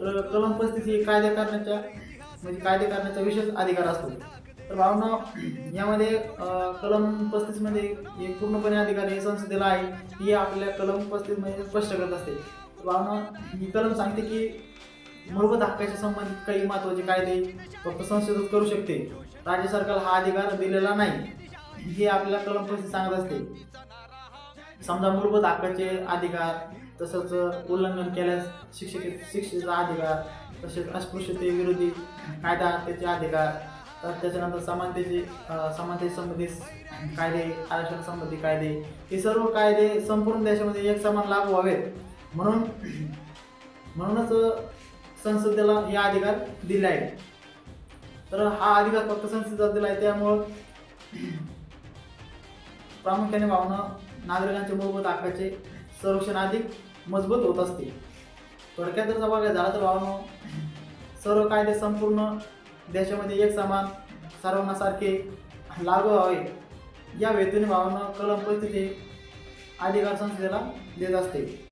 तर कलम 35 ही कायदे करण्याचा विशेष अधिकार असतो। तर भावना यामध्ये कलम 35 मध्ये हे पूर्णपणे अधिकार हे संसदेला आहे, ही आपल्या कलम 35 मध्ये स्पष्ट करत असते। तर भावना ही कलम सांगते की मूलभूत हक्काच्या संबंधित काही महत्त्वाचे कायदे फक्त संसदच करू शकते, राज्य सरकारला हा अधिकार दिलेला नाही, हे आपल्याला कलम 35 सांगत असते। समजा मूलभूत हक्काचे अधिकार, तसंच उल्लंघन केल्यास शिक्षेचा अधिकार, तसेच अस्पृश्यतेविरोधी कायदा त्याचे अधिकार, तर त्याच्यानंतर समानतेशी संबंधित कायदे, आरक्षण संबंधी कायदे, हे सर्व कायदे संपूर्ण देशामध्ये एक समान लागू व्हावेत म्हणूनच संसदेला हे अधिकार दिले आहेत। तर हा अधिकार फक्त संसदेला दिला आहे, त्यामुळं प्रामुख्याने भावना नागरिकांच्या मूलभूत हक्काचे संरक्षण अधिक मजबूत होत असते। थोडक्यात जर बघायला झालं तर भावना सर्व कायदे संपूर्ण देशामध्ये एक समान सर्वांना सारखे लागू व्हावे या हेतूने भावना कलम 35 अधिकार संसदेला देत असते।